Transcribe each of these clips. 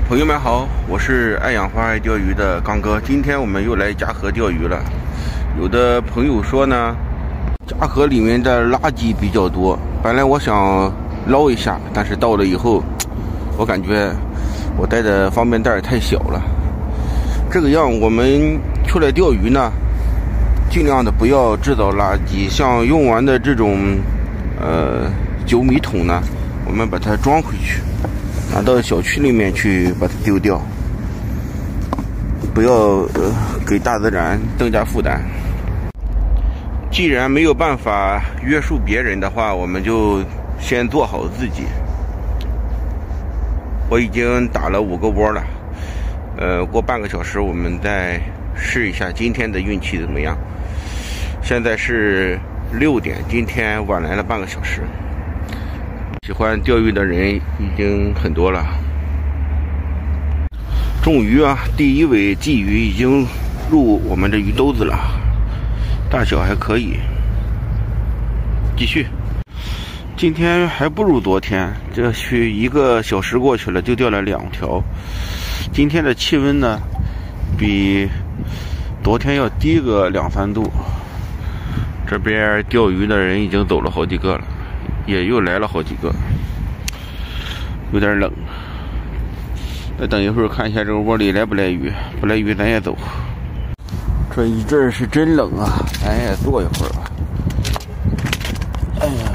朋友们好，我是爱养花爱钓鱼的刚哥。今天我们又来嘉禾钓鱼了。有的朋友说呢，嘉禾里面的垃圾比较多。本来我想捞一下，但是到了以后，我感觉我带的方便袋太小了。这个样我们出来钓鱼呢，尽量的不要制造垃圾。像用完的这种9米桶呢，我们把它装回去。拿到小区里面去把它丢掉，不要给大自然增加负担。既然没有办法约束别人的话，我们就先做好自己。我已经打了5个窝了，过半个小时我们再试一下今天的运气怎么样。现在是6点，今天晚来了半个小时。喜欢钓鱼的人已经很多了。中鱼啊，第一尾鲫鱼已经入我们的鱼兜子了，大小还可以。继续，今天还不如昨天，这去1个小时过去了就钓了2条。今天的气温呢，比昨天要低个2-3度。这边钓鱼的人已经走了好几个了。也又来了好几个，有点冷。再等一会儿看一下这个窝里来不来鱼，不来鱼咱也走。这一阵是真冷啊，咱也坐一会儿吧。哎呀，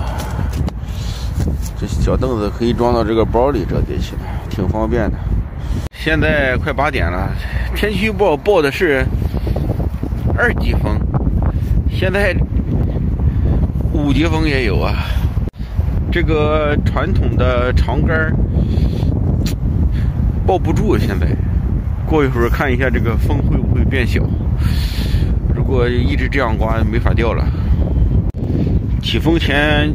这小凳子可以装到这个包里折叠起来，挺方便的。现在快8点了，天气预报报的是2级风，现在5级风也有啊。这个传统的长竿抱不住，现在过一会儿看一下这个风会不会变小。如果一直这样刮，没法钓了。起风前，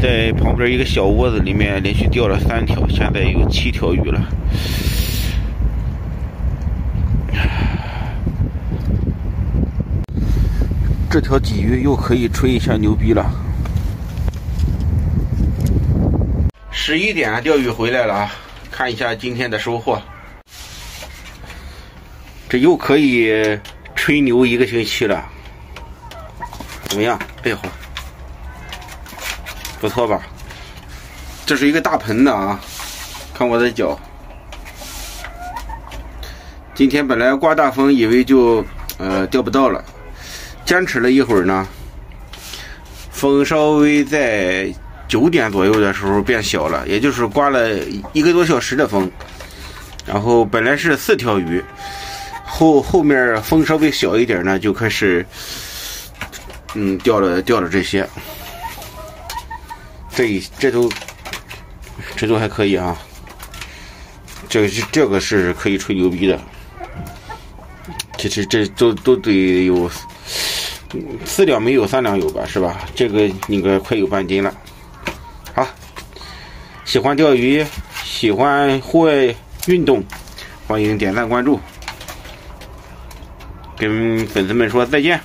在旁边一个小窝子里面连续钓了3条，现在有7条鱼了。这条鲫鱼又可以吹一下牛逼了。11点钓鱼回来了啊，看一下今天的收获。这又可以吹牛1个星期了，怎么样？哎呦，不错吧？这是一个大盆的啊，看我的脚。今天本来刮大风，以为就钓不到了，坚持了一会儿呢，风稍微在9点左右的时候变小了，也就是刮了1个多小时的风，然后本来是4条鱼，后面风稍微小一点呢，就开始钓了这些，这都还可以啊，这个是可以吹牛逼的，其实这都得有4两没有3两有吧，是吧？这个应该快有半斤了。好，喜欢钓鱼，喜欢户外运动，欢迎点赞关注，跟粉丝们说再见。